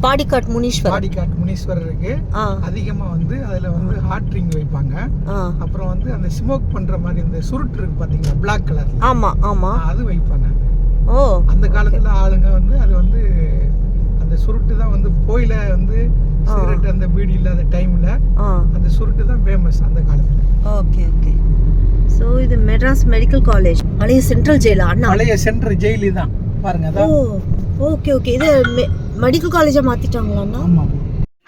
பாடிக்காட் முனீஸ்வரர் இருக்கு. அதிகமா வந்து அதுல வந்து ஹார்ட் ரிங் வைப்பாங்க. அப்புறம் வந்து அந்த ஸ்மோக் பண்ற மாதிரி இந்த சுருட்டு இருக்கு பாத்தீங்களா, பிளாக் கலர். ஆமா ஆமா, அது வைப்பாங்க. அந்த காலத்துல ஆளுங்க வந்து அது வந்து அந்த சுருட்டு தான் வந்து கோயில வந்து சிகரெட் அந்த பீடி இல்லாத டைம்ல அந்த சுருட்டு தான் ஃபேமஸ் அந்த காலத்துல. Okay okay. ஸோ இது மெட்ராஸ் மெடிக்கல் காலேஜ், பழைய சென்ட்ரல் ஜெயிலா? பழைய சென்ட்ரல் ஜெயிலு தான் பாருங்க. அதான். Okay okay. இது மெடிக்கல் காலேஜாக மாற்றிட்டாங்களாண்ணா? ஆமாம்.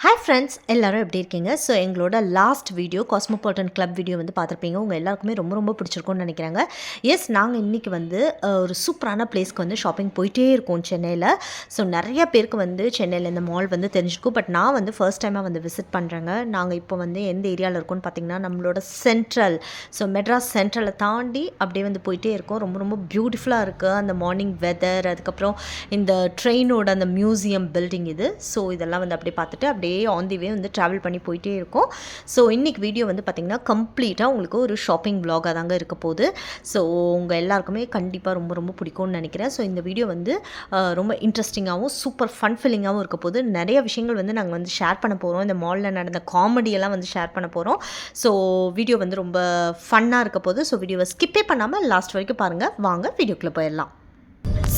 ஹாய் ஃப்ரெண்ட்ஸ், எல்லோரும் எப்படி இருக்கீங்க? ஸோ எங்களோட last video cosmopolitan club video வந்து பார்த்துருப்பீங்க. உங்கள் எல்லாருக்குமே ரொம்ப ரொம்ப பிடிச்சிருக்கும்னு நினைக்கிறாங்க. எஸ், நாங்கள் இன்றைக்கி வந்து ஒரு சூப்பரான பிளேஸ்க்கு வந்து ஷாப்பிங் போயிட்டே இருக்கோம் சென்னையில். ஸோ நிறைய பேருக்கு வந்து சென்னையில் இந்த மால் வந்து தெரிஞ்சிருக்கும். பட் நான் வந்து ஃபர்ஸ்ட் டைமாக வந்து விசிட் பண்ணுறேங்க. நாங்கள் இப்போ வந்து எந்த ஏரியாவில் இருக்கோம்னு பார்த்தீங்கன்னா நம்மளோட சென்ட்ரல், ஸோ மெட்ராஸ் சென்ட்ரலை தாண்டி அப்படியே வந்து போயிட்டே இருக்கோம். ரொம்ப ரொம்ப பியூட்டிஃபுல்லாக இருக்குது அந்த மார்னிங் வெதர், அதுக்கப்புறம் இந்த ட்ரெயினோட அந்த மியூசியம் பில்டிங் இது. ஸோ இதெல்லாம் வந்து அப்படியே பார்த்துட்டு அப்படியே ஆன் தி வே வந்து ட்ராவல் பண்ணி போயிட்டே இருக்கும். ஸோ இன்றைக்கி வீடியோ வந்து பார்த்திங்கன்னா கம்ப்ளீட்டாக உங்களுக்கு ஒரு ஷாப்பிங் வ்ளாகாக தாங்க இருக்க போகுது. ஸோ உங்கள் எல்லாருக்குமே கண்டிப்பாக ரொம்ப ரொம்ப பிடிக்கும்னு நினைக்கிறேன். ஸோ இந்த வீடியோ வந்து ரொம்ப இன்ட்ரெஸ்டிங்காகவும் சூப்பர் ஃபன் ஃபில்லிங்காகவும் இருக்க போகுது. நிறைய விஷயங்கள் வந்து நாங்கள் வந்து ஷேர் பண்ண போகிறோம். இந்த மாலில் நடந்த காமெடியெல்லாம் வந்து ஷேர் பண்ண போகிறோம். ஸோ வீடியோ வந்து ரொம்ப ஃபன்னாக இருக்க போகுது. ஸோ வீடியோவை ஸ்கிப்பே பண்ணாமல் லாஸ்ட் வரைக்கும் பாருங்கள். வாங்க வீடியோக்குள்ளே போயிடலாம்.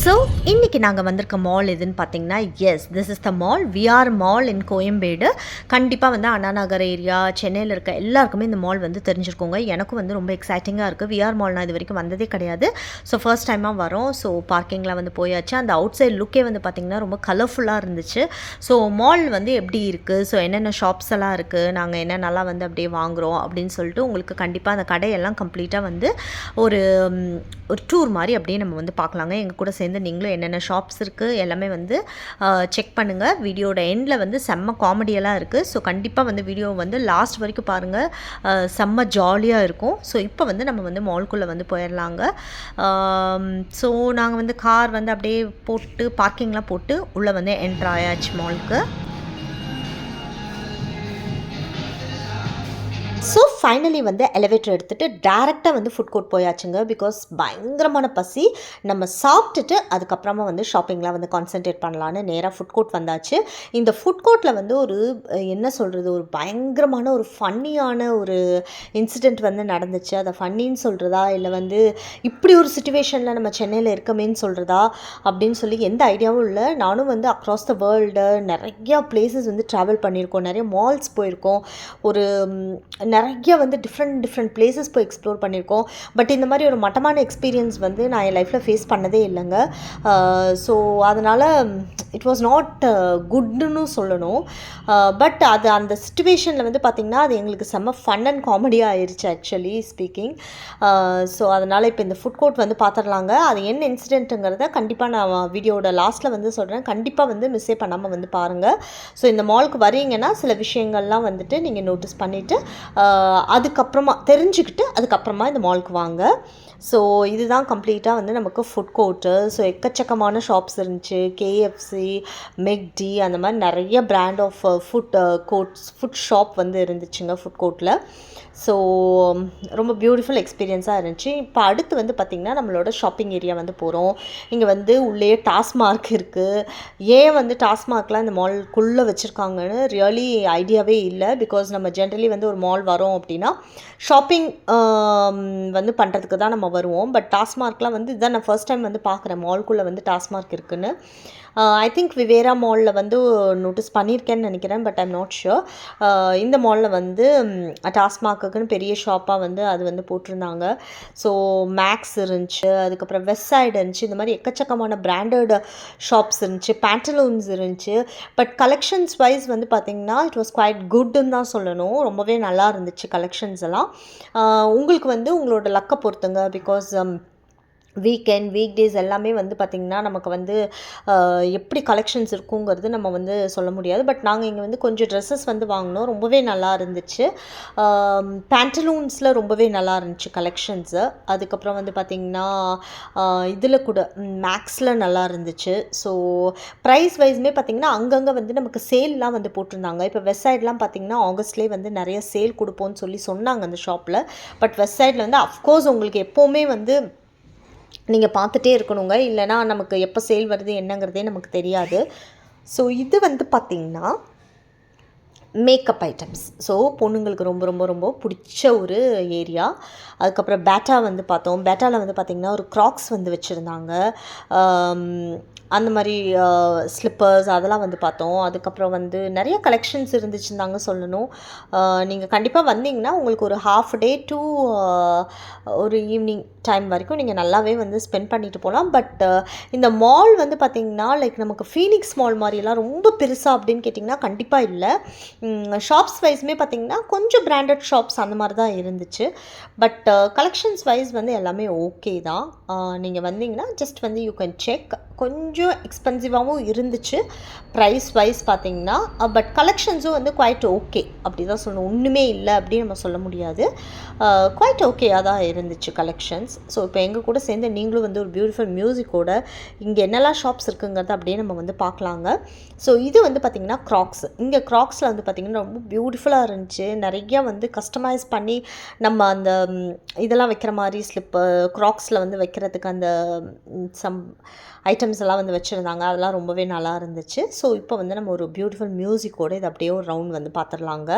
ஸோ இன்றைக்கி நாங்கள் வந்திருக்க மால் எதுன்னு பார்த்தீங்கன்னா, yes, this is the mall, VR mall in Koyambedu. கண்டிப்பாக வந்து அண்ணா நகர் ஏரியா சென்னையில் இருக்க எல்லாருக்குமே இந்த மால் வந்து தெரிஞ்சிருக்கோங்க. எனக்கும் வந்து ரொம்ப எக்ஸைட்டிங்காக இருக்குது. விஆர் மால் நான் இது வரைக்கும் வந்ததே கிடையாது. ஸோ ஃபர்ஸ்ட் டைமாக வரோம். ஸோ பார்க்கிங்கில் வந்து போயாச்சு. அந்த அவுட் சைட் லுக்கே வந்து பார்த்திங்கன்னா ரொம்ப கலர்ஃபுல்லாக இருந்துச்சு. ஸோ மால் வந்து எப்படி இருக்குது, ஸோ என்னென்ன ஷாப்ஸ் எல்லாம் இருக்குது, நாங்கள் என்னென்னலாம் வந்து அப்படியே வாங்குகிறோம் அப்படின்னு சொல்லிட்டு உங்களுக்கு கண்டிப்பாக அந்த கடையெல்லாம் கம்ப்ளீட்டாக வந்து ஒரு டூர் மாதிரி அப்படியே நம்ம வந்து பார்க்கலாங்க. எங்கள் கூட சேர்ந்து நீங்களும் என்னென்ன ஷாப்ஸ் இருக்குது எல்லாமே வந்து செக் பண்ணுங்கள். வீடியோட எண்டில் வந்து செம்ம காமெடியெல்லாம் இருக்குது. ஸோ கண்டிப்பாக வந்து வீடியோ வந்து லாஸ்ட் வரைக்கும் பாருங்கள். செம்ம ஜாலியாக இருக்கும். ஸோ இப்போ வந்து நம்ம வந்து மால்குள்ளே வந்து போயிடலாங்க. ஸோ நாங்கள் வந்து கார் வந்து அப்படியே போட்டு பார்க்கிங்லாம் போட்டு உள்ளே வந்து என்ட்ரு ஆயாச்சு மாலுக்கு. ஸோ ஃபைனலி வந்து எலிவேட்டர் எடுத்துகிட்டு டேரெக்டாக வந்து ஃபுட் கோர்ட் போயாச்சுங்க. பிகாஸ் பயங்கரமான பசி. நம்ம சாப்பிட்டுட்டு அதுக்கப்புறமா வந்து ஷாப்பிங்லாம் வந்து கான்சென்ட்ரேட் பண்ணலான்னு நேராக ஃபுட் கோர்ட் வந்தாச்சு. இந்த ஃபுட் கோர்ட்டில் வந்து ஒரு என்ன சொல்கிறது, ஒரு பயங்கரமான ஒரு ஃபன்னியான ஒரு இன்சிடெண்ட் வந்து நடந்துச்சு. அதை ஃபன்னின்னு சொல்கிறதா இல்லை வந்து இப்படி ஒரு சுச்சுவேஷனில் நம்ம சென்னையில் இருக்கமேன்னு சொல்கிறதா அப்படின்னு சொல்லி எந்த ஐடியாவும் இல்லை. நானும் வந்து அக்ராஸ் த வேர்ல்டு நிறையா பிளேசஸ் வந்து ட்ராவல் பண்ணியிருக்கோம், நிறைய மால்ஸ் போயிருக்கோம், ஒரு நிறைய வந்து டிஃப்ரெண்ட் பிளேசஸ் போய் எக்ஸ்ப்ளோர் பண்ணியிருக்கோம். பட் இந்த மாதிரி ஒரு மட்டமான எக்ஸ்பீரியன்ஸ் வந்து நான் என் லைஃப்பில் ஃபேஸ் பண்ணதே இல்லைங்க. ஸோ அதனால் இட் வாஸ் நாட் குட்னு சொல்லணும். பட் அது அந்த சிச்சுவேஷனில் வந்து பார்த்திங்கன்னா அது எங்களுக்கு செம்ம ஃபன் அண்ட் காமெடியாக ஆயிடுச்சு ஆக்சுவலி ஸ்பீக்கிங். ஸோ அதனால் இப்போ இந்த ஃபுட் கோர்ட் வந்து பார்த்துடலாங்க. அது என்ன இன்சிடென்ட்டுங்கிறத கண்டிப்பாக நான் வீடியோட லாஸ்ட்டில் வந்து சொல்கிறேன். கண்டிப்பாக வந்து மிஸ்ஸே பண்ணாமல் வந்து பாருங்கள். ஸோ இந்த மாலுக்கு வரீங்கன்னா சில விஷயங்கள்லாம் வந்துட்டு நீங்கள் நோட்டீஸ் பண்ணிவிட்டு அதுக்கப்புறமா தெரிஞ்சுக்கிட்டு அதுக்கப்புறமா இந்த மாலுக்கு வாங்க. ஸோ இதுதான் கம்ப்ளீட்டாக வந்து நமக்கு ஃபுட் கோர்ட்டு. ஸோ எக்கச்சக்கமான ஷாப்ஸ் இருந்துச்சு. கேஎஃப்சி, மெக்டி, அந்த மாதிரி நிறைய பிராண்ட் ஆஃப் ஃபுட் ஷாப் வந்து இருந்துச்சுங்க ஃபுட் கோர்ட்டில். ஸோ ரொம்ப பியூட்டிஃபுல் எக்ஸ்பீரியன்ஸாக இருந்துச்சு. இப்போ அடுத்து வந்து பார்த்திங்கன்னா நம்மளோட ஷாப்பிங் ஏரியா வந்து போகிறோம். இங்கே வந்து உள்ளே டாஸ்மார்க் இருக்குது. ஏன் வந்து டாஸ்மார்க்லாம் இந்த மால்குள்ளே வச்சுருக்காங்கன்னு ரியலி ஐடியாவே இல்லை. பிகாஸ் நம்ம ஜென்ரலி வந்து ஒரு மால் வரோம் அப்படின்னா ஷாப்பிங் வந்து பண்ணுறதுக்கு தான் நம்ம வருவோம். பட் டாஸ்மார்க்லாம் வந்து இதுதான் நான் ஃபர்ஸ்ட் டைம் வந்து பார்க்குறேன் மால்குள்ளே வந்து டாஸ்மார்க் இருக்குன்னு. ஐ திங்க் விவேரா மாலில் வந்து நோட்டீஸ் பண்ணியிருக்கேன்னு நினைக்கிறேன். But I'm not sure. இந்த மாலில் வந்து டாஸ்மார்க்குன்னு பெரிய ஷாப்பாக வந்து அது வந்து போட்டிருந்தாங்க. ஸோ மேக்ஸ் இருந்துச்சு, அதுக்கப்புறம் வெஸ்ட் சைடு இருந்துச்சு, இந்த மாதிரி எக்கச்சக்கமான பிராண்டட் ஷாப்ஸ் இருந்துச்சு, பேண்டலூன்ஸ் இருந்துச்சு. பட் கலெக்ஷன்ஸ் வைஸ் வந்து பார்த்திங்கன்னா இட் வாஸ் குவைட் குட்ன்னு தான் சொல்லணும். ரொம்பவே நல்லா இருந்துச்சு கலெக்ஷன்ஸ் எல்லாம். உங்களுக்கு வந்து உங்களோட லக்கை பொறுத்துங்க. பிகாஸ் வீக் டேஸ் எல்லாமே வந்து பார்த்திங்கன்னா நமக்கு வந்து எப்படி கலெக்ஷன்ஸ் இருக்குங்கிறது நம்ம வந்து சொல்ல முடியாது. பட் நாங்கள் இங்கே வந்து கொஞ்சம் ட்ரெஸ்ஸஸ் வந்து வாங்கினோம். ரொம்பவே நல்லா இருந்துச்சு. பேண்டலூன்ஸில் ரொம்பவே நல்லா இருந்துச்சு கலெக்ஷன்ஸு. அதுக்கப்புறம் வந்து பார்த்திங்கன்னா இதில் கூட மேக்ஸில் நல்லா இருந்துச்சு. ஸோ ப்ரைஸ் வைஸுமே பார்த்திங்கன்னா அங்கங்கே வந்து நமக்கு சேல்லாம் வந்து போட்டிருந்தாங்க. இப்போ வெஸ்ட் சைட்லாம் பார்த்திங்கன்னா ஆகஸ்ட்லேயே வந்து நிறைய சேல் கொடுப்போம்னு சொல்லி சொன்னாங்க அந்த ஷாப்பில். பட் வெஸ்ட் சைடில் வந்து அஃப்கோர்ஸ் உங்களுக்கு எப்போவுமே வந்து நீங்கள் பார்த்துட்டே இருக்கணுங்க. இல்லைனா நமக்கு எப்போ சேல் வருது என்னங்கிறதே நமக்கு தெரியாது. ஸோ இது வந்து பார்த்திங்கன்னா மேக்கப் ஐட்டம்ஸ். ஸோ பொண்ணுங்களுக்கு ரொம்ப ரொம்ப ரொம்ப பிடிச்ச ஒரு ஏரியா. அதுக்கப்புறம் பேட்டா வந்து பார்த்தோம். பேட்டாவில் வந்து பார்த்திங்கன்னா ஒரு க்ராக்ஸ் வந்து வச்சுருந்தாங்க. அந்த மாதிரி ஸ்லிப்பர்ஸ் அதெல்லாம் வந்து பார்த்தோம். அதுக்கப்புறம் வந்து நிறைய கலெக்ஷன்ஸ் இருந்துச்சுன்னு தாங்க சொல்லணும். நீங்கள் கண்டிப்பாக வந்தீங்கன்னா உங்களுக்கு ஒரு ஹாஃப் டே டு ஒரு ஈவினிங் டைம் வரைக்கும் நீங்கள் நல்லாவே வந்து ஸ்பெண்ட் பண்ணிட்டு போகலாம். பட் இந்த மால் வந்து பார்த்திங்கன்னா லைக் நமக்கு ஃபீனிக்ஸ் மால் மாதிரியெல்லாம் ரொம்ப பெருசாக அப்படின்னு கேட்டிங்கன்னா கண்டிப்பாக இல்லை. ஷாப்ஸ் வைஸுமே பார்த்திங்கன்னா கொஞ்சம் பிராண்டட் ஷாப்ஸ் அந்த மாதிரி தான் இருந்துச்சு. பட் கலெக்ஷன்ஸ் வைஸ் வந்து எல்லாமே ஓகே தான். நீங்கள் வந்தீங்கன்னா ஜஸ்ட் வந்து யூ கேன் செக். கொஞ்சம் எக்ஸ்பென்சிவாகவும் இருந்துச்சு ப்ரைஸ் வைஸ் பார்த்திங்கன்னா. பட் கலெக்ஷன்ஸும் வந்து குவைட் ஓகே அப்படி தான் சொல்லணும். ஒன்றுமே இல்லை அப்படின்னு நம்ம சொல்ல முடியாது. குவைட் ஓகேயாக தான் இருந்துச்சு கலெக்ஷன்ஸ். ஸோ இப்போ எங்கள் கூட சேர்ந்து நீங்களும் வந்து ஒரு பியூட்டிஃபுல் மியூசிக்கோட இங்கே என்னெல்லாம் ஷாப்ஸ் இருக்குங்கிறத அப்படியே நம்ம வந்து பார்க்கலாங்க. ஸோ இது வந்து பார்த்திங்கன்னா க்ராக்ஸ். இங்கே க்ராக்ஸில் வந்து பார்த்திங்கன்னா ரொம்ப பியூட்டிஃபுல்லாக இருந்துச்சு. நிறையா வந்து கஸ்டமைஸ் பண்ணி நம்ம அந்த இதெல்லாம் வைக்கிற மாதிரி க்ராக்ஸில் வந்து வைக்கிறதுக்கு அந்த சம் ஐட்டம்ஸ் எல்லாம் வந்து வச்சுருந்தாங்க. அதெல்லாம் ரொம்பவே நல்லா இருந்துச்சு. ஸோ இப்போ வந்து நம்ம ஒரு பியூட்டிஃபுல் மியூசிக்கோடு இது அப்படியே ஒரு ரவுண்ட் வந்து பார்த்துடலாங்க.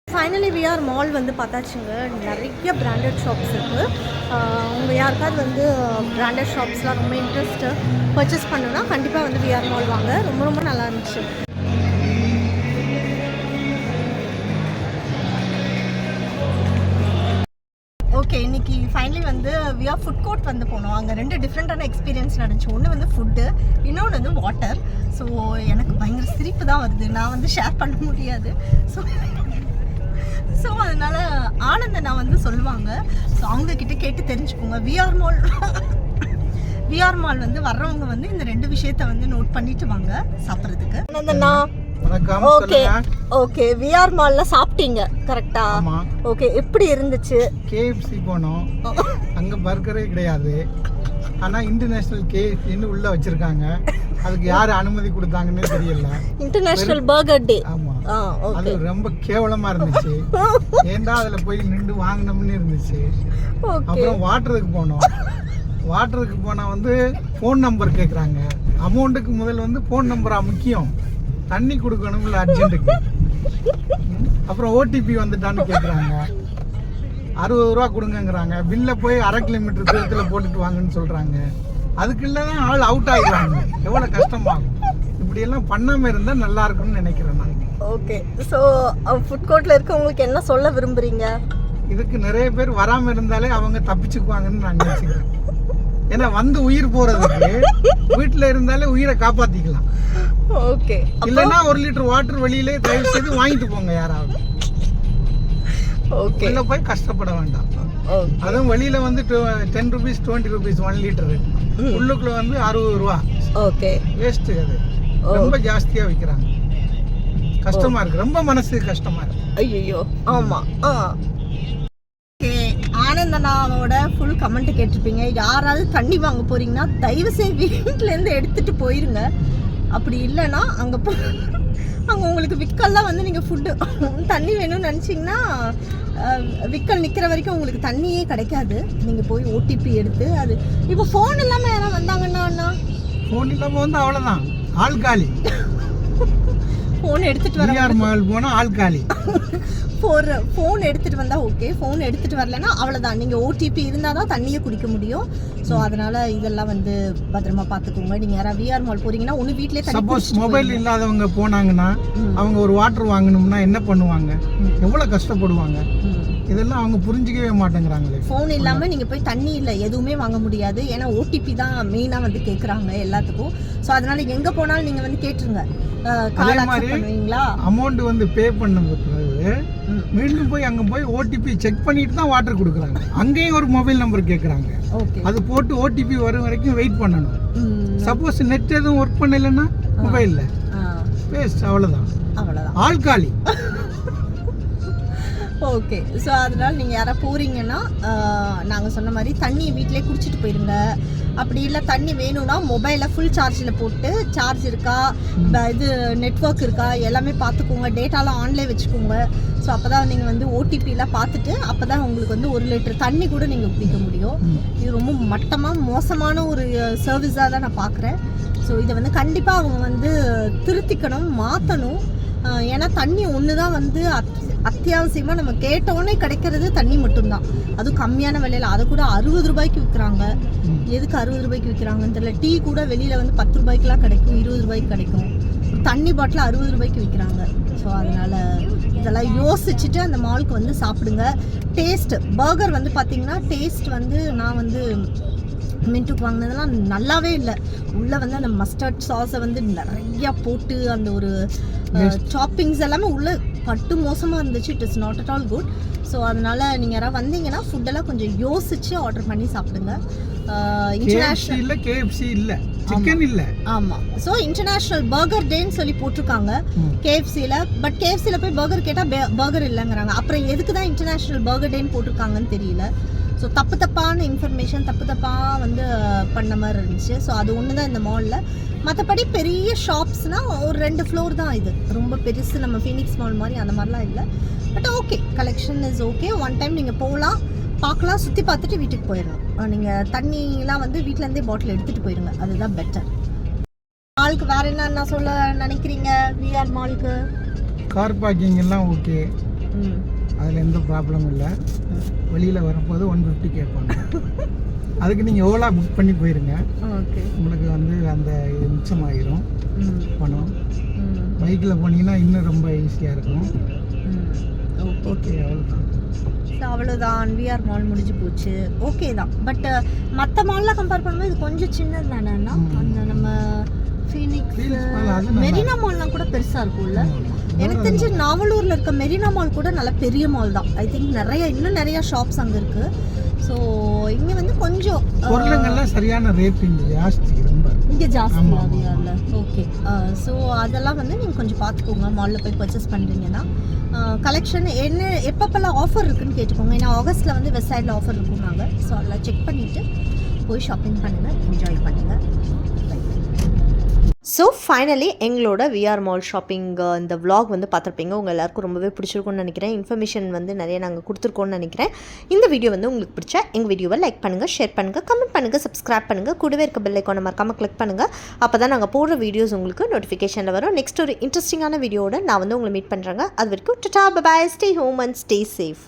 ஃபைனலி விஆர் மால் வந்து பார்த்தாச்சுங்க. நிறைய பிராண்டட் ஷாப்ஸ் இருக்குது. உங்கள் யாருக்காவது வந்து பிராண்டட் ஷாப்ஸ்லாம் ரொம்ப இன்ட்ரெஸ்ட்டு பர்ச்சேஸ் பண்ணுன்னா கண்டிப்பாக வந்து விஆர் மால் வாங்க. ரொம்ப ரொம்ப நல்லா இருந்துச்சு. ஓகே, இன்றைக்கி ஃபைனலி வந்து விஆர் ஃபுட் கோர்ட் வந்து போனோம். அங்கே 2 டிஃப்ரெண்ட்டான எக்ஸ்பீரியன்ஸ் நடந்துச்சு. ஒன்று வந்து ஃபுட்டு, இன்னொன்று வந்து வாட்டர். ஸோ எனக்கு பயங்கர சிரிப்பு தான் வருது. நான் வந்து ஷேர் பண்ண முடியாது. ஸோ அதனால் ஆனந்த நான் வந்து சொல்லுவாங்க. ஸோ அவங்கக்கிட்ட கேட்டு தெரிஞ்சுக்கோங்க. விஆர் மால் வந்து வர்றவங்க வந்து இந்த 2 விஷயத்தை வந்து நோட் பண்ணிட்டு வாங்க சாப்பிட்றதுக்கு. ஆனந்தண்ணா ஓகே ஓகே. விஆர் மால்ல சாப்பிட்டீங்க கரெக்டா? ஓகே, எப்படி இருந்துச்சு? KFC போனோம். அங்க பர்கரே கிடையாது. ஆனா இன்டர்நேஷனல் KFCன்னு உள்ள வச்சிருக்காங்க. அதுக்கு யாரு அனுமதி கொடுத்தாங்கன்னு தெரியல. இன்டர்நேஷனல் பர்கர் டே. ஆமா, அது ரொம்ப கேவலமா இருந்துச்சு. ஏன்டா அதுல போய் நின்று வாங்கணும்னு இருந்துச்சு. அப்புறம் வாட்டருக்கு போனோம். வாட்டருக்கு போனா வந்து ஃபோன் நம்பர் கேட்குறாங்க. அமௌண்ட்டுக்கு முதல்ல வந்து ஃபோன் நம்பரா முக்கியம். தண்ணி கொடுக்கணும்ல அர்ஜென்ட்டுக்கு. அப்புறம் OTP வந்துட்டான்னு கேட்குறாங்க. 60 ரூபா கொடுங்கங்கிறாங்க. பில்ல போய் 1/2 கிலோமீட்டர் தூரத்தில் போட்டுட்டு வாங்கன்னு சொல்கிறாங்க. அதுக்கு இல்லைன்னா ஆள் அவுட் ஆகிடுறாங்க. எவ்வளோ கஷ்டமாகும். இப்படியெல்லாம் பண்ணாமல் இருந்தால் நல்லா இருக்கும்னு நினைக்கிறேன் நான். ஓகே, ஸோ ஃபுட் கோர்ட்டில் இருக்கவங்களுக்கு என்ன சொல்ல விரும்புகிறீங்க? இதுக்கு நிறைய பேர் வராமல் இருந்தாலே அவங்க தப்பிச்சுக்குவாங்கன்னு நான் நினச்சிக்கிறேன். ஏன்னா வந்து உயிர் போகிறதுக்கு வீட்டில் இருந்தாலே உயிரை காப்பாற்றிக்கலாம். ஓகே, இல்லைன்னா 1 லிட்டர் வாட்டர் வெளியிலே தயவு செய்து வாங்கிட்டு போங்க யாராவது. ஓகே, வெளில போய் கஷ்டப்பட வேண்டாம். அதுவும் வெளியில வந்து 10 rupees 20 rupees 1 லிட்டரு, உள்ளுக்குள்ள வந்து 60 ரூபா. Okay, waste. அது ரொம்ப ஜாஸ்தியா விற்கிறாங்க. கஷ்டமா இருக்கு, ரொம்ப மனசு கஷ்டமா இருக்கு. ஐயோ ஆமா. ஓகே, ஆனந்தனாவோட ஃபுல் கமெண்ட் கேட்டிருப்பீங்க. யாராவது தண்ணி வாங்க போறீங்கன்னா தயவு செய்து வீட்டிலேருந்து எடுத்துட்டு போயிருங்க. அப்படி இல்லைன்னா அங்கே உங்களுக்கு விக்கல்லாம் வந்து நீங்கள் ஃபுட்டு தண்ணி வேணும்னு நினச்சிங்கன்னா விக்கல் நிற்கிற வரைக்கும் உங்களுக்கு தண்ணியே கிடைக்காது. நீங்கள் போய் OTP எடுத்து அது இப்போ ஃபோன் இல்லாமல் யாராவது வந்தாங்கன்னா ஃபோன் இல்லாமல் வந்து அவ்வளோதான், ஆள் காலி. ஃபோன் எடுத்துகிட்டு வர மால் போனால் ஆள் காலி. ஃபோன் எடுத்துகிட்டு வந்தால் ஓகே, ஃபோன் எடுத்துகிட்டு வரலன்னா அவ்வளோதான். நீங்கள் ஓடிபி இருந்தால் தான் தண்ணியை குடிக்க முடியும். ஸோ அதனால் இதெல்லாம் வந்து பத்திரமா பார்த்துக்கோங்க. நீங்கள் யாராவது விஆர் மால் போகிறீங்கன்னா ஒன்று வீட்டிலே சப்போஸ் மொபைல் இல்லாதவங்க போனாங்கன்னா அவங்க ஒரு வாட்டர் வாங்கணும்னா என்ன பண்ணுவாங்க, எவ்வளோ கஷ்டப்படுவாங்க, இதெல்லாம் அவங்க புரிஞ்சிக்கவே மாட்டேங்கிறாங்களே. ஃபோன் இல்லாமல் நீங்கள் போய் தண்ணி இல்லை எதுவுமே வாங்க முடியாது. ஏன்னா ஓடிபி தான் மெயினாக வந்து கேட்குறாங்க எல்லாத்துக்கும். ஸோ அதனால் எங்கே போனாலும் நீங்கள் வந்து கேட்டுருங்க, கால் அக்செப்ட் பண்ணுவீங்களா. அமௌண்ட் வந்து பே பண்ண பிறகு மீண்டும் போய் அங்கே போய் ஓடிபி செக் பண்ணிட்டு தான் வாட்டர் கொடுக்குறாங்க. அங்கேயும் ஒரு மொபைல் நம்பர் கேட்குறாங்க. அது போட்டு ஓடிபி வரும் வரைக்கும் வெயிட் பண்ணணும். சப்போஸ் நெட் எதுவும் ஒர்க் பண்ணலைன்னா மொபைலில் வேஸ்ட், அவ்வளோதான். ஆள்காலி. ஓகே. ஸோ அதனால் நீங்கள் யாராவது போகிறீங்கன்னா நாங்கள் சொன்ன மாதிரி தண்ணி வீட்டிலே குடிச்சிட்டு போயிடுங்க. அப்படி இல்லை தண்ணி வேணும்னா மொபைலை ஃபுல் சார்ஜில் போட்டு சார்ஜ் இருக்கா, இது நெட்வொர்க் இருக்கா எல்லாமே பார்த்துக்கோங்க. டேட்டாலாம் ஆன்லேயே வச்சுக்கோங்க. ஸோ அப்போ தான் நீங்கள் வந்து ஓடிபிலாம் பார்த்துட்டு அப்போ தான் உங்களுக்கு வந்து 1 லிட்டர் தண்ணி கூட நீங்கள் குடிக்க முடியும். இது ரொம்ப மோசமான ஒரு சர்வீஸாக தான் நான் பார்க்குறேன். ஸோ இதை வந்து கண்டிப்பாக அவங்க வந்து திருத்திக்கணும், மாற்றணும். ஏன்னா தண்ணி ஒன்று தான் வந்து அத்தியாவசியமாக நம்ம கேட்டோன்னே கிடைக்கிறது தண்ணி மட்டும்தான். அதுவும் கம்மியான விலையில். அதை கூட 60 ரூபாய்க்கு விற்கிறாங்க. எதுக்கு 60 ரூபாய்க்கு விற்கிறாங்கன்னு தெரியல. டீ கூட வெளியில் வந்து 10 ரூபாய்க்குலாம் கிடைக்கும், 20 ரூபாய்க்கு கிடைக்கும். தண்ணி பாட்டில் 60 ரூபாய்க்கு விற்கிறாங்க. ஸோ அதனால் இதெல்லாம் யோசிச்சுட்டு அந்த மாலுக்கு வந்து சாப்பிடுங்க. டேஸ்ட் பர்கர் வந்து பார்த்திங்கன்னா டேஸ்ட் வந்து நான் வந்து மின்ட்டுக்கு வாங்கினதெல்லாம் நல்லாவே இல்லை. உள்ளே வந்து அந்த மஸ்டர்ட் சாஸை வந்து நிறையா போட்டு அந்த ஒரு சாப்பிங்ஸ் எல்லாமே உள்ளே பட்டு மோசமாக இருந்துச்சு. It is not at all good. So அதனால் நீங்கள் யாராவது வந்தீங்கன்னா ஃபுட்டெல்லாம் கொஞ்சம் யோசித்து ஆர்டர் பண்ணி சாப்பிடுங்க. இன்டர்நேஷனல் கேஎஃப்சி இல்லை, சிக்கன் இல்லை. ஆமாம். ஸோ இன்டர்நேஷ்னல் பர்கர் டேன்னு சொல்லி போட்டிருக்காங்க கேஎஃப்சியில். பட் கேஎஃப்சியில் போய் பர்கர் கேட்டால் பர்கர் இல்லைங்கிறாங்க. அப்புறம் எதுக்கு தான் இன்டர்நேஷ்னல் பர்கர் டேன்னு போட்டிருக்காங்கன்னு தெரியல. ஸோ தப்பான இன்ஃபர்மேஷன் தப்பாக வந்து பண்ண மாதிரி இருந்துச்சு. ஸோ அது ஒன்று தான் இந்த மாலில். மற்றபடி பெரிய ஷாப்ஸ்னால் ஒரு 2 ஃப்ளோர் தான். இது ரொம்ப பெருசு நம்ம ஃபீனிக்ஸ் மால் மாதிரி அந்த மாதிரிலாம் இல்லை. But okay, collection is okay. One time நீங்கள் போகலாம், பார்க்கலாம், சுற்றி பார்த்துட்டு வீட்டுக்கு போயிடணும். நீங்கள் தண்ணிலாம் வந்து வீட்டிலேருந்தே பாட்டில் எடுத்துகிட்டு போயிடுங்க, அதுதான் பெட்டர். மாலுக்கு வேறு என்ன சொல்ல நினைக்கிறீங்க? விஆர் மாலுக்கு கார் பார்க்கிங் எல்லாம் ஓகே, அதில் எந்த ப்ராப்ளமும் இல்லை. வெளியில் வரும்போது 150 கேட்பாங்க. அதுக்கு நீங்கள் ஓலா புக் பண்ணி போயிருங்க. உங்களுக்கு வந்து அந்த இது மிச்சமாகிடும் பணம். பைக்கில் போனீங்கன்னா இன்னும் ரொம்ப ஈஸியாக இருக்கும். ஓகே, அவ்வளோதான். விஆர் மால் முடிஞ்சு போச்சு. ஓகே தான். பட் மற்ற மால்லாம் கம்பேர் பண்ணும்போது இது கொஞ்சம் சின்னது தானேன்னா. அந்த நம்ம ஃபீனிக்ஸ் மெரினா மால்லாம் கூட பெருசாக இருக்கும்ல. எனக்கு தெரிஞ்சு நாவலூரில் இருக்க மெரினா மால் கூட நல்ல பெரிய மால் தான். ஐ திங்க் இன்னும் நிறையா ஷாப்ஸ் அங்கே இருக்குது. ஸோ இங்கே வந்து கொஞ்சம் பொருளுங்கள்லாம் சரியான ரேட் இங்கே ஜாஸ்தி விஆரில். ஓகே. ஸோ அதெல்லாம் வந்து நீங்கள் கொஞ்சம் பார்த்துக்கோங்க மாலில் போய் பர்ச்சேஸ் பண்ணுறீங்கன்னா. கலெக்ஷன் எப்பப்பெல்லாம் ஆஃபர் இருக்குன்னு கேட்டுக்கோங்க. ஏன்னா ஆகஸ்ட்டில் வந்து வெஸ்ட் சைடில் ஆஃபர் இருக்குன்னாங்க. ஸோ அதெல்லாம் செக் பண்ணிவிட்டு போய் ஷாப்பிங் பண்ணுங்கள், என்ஜாய் பண்ணுங்கள். ஸோ ஃபைனலி எங்களோட விஆர் மால் ஷாப்பிங் இந்த vlog வந்து பார்த்துருப்பீங்க. உங்கள் எல்லாருக்கும் ரொம்பவே பிடிச்சிருக்கும்னு நினைக்கிறேன். இன்ஃபர்மேஷன் வந்து நிறைய நாங்கள் கொடுத்துருக்கோன்னு நினைக்கிறேன். இந்த வீடியோ வந்து உங்களுக்கு பிடிச்சா எங்கள் வீடியோவை லைக் பண்ணுங்கள், ஷேர் பண்ணுங்கள், கமெண்ட் பண்ணுங்கள், சப்ஸ்கிரைப் பண்ணுங்கள். கூடவே இருக்க பெல் ஐக்கானை மறக்காமல் கிளிக் பண்ணுங்கள். அப்போ தான் நாங்கள் போடுற வீடியோஸ் உங்களுக்கு நோட்டிஃபிகேஷனில் வரும். நெக்ஸ்ட் ஒரு இன்ட்ரெஸ்டிங்கான வீடியோட நான் வந்து உங்களை மீட் பண்ணுறேங்க. அது வரைக்கும் tata, bye, stay home and stay safe.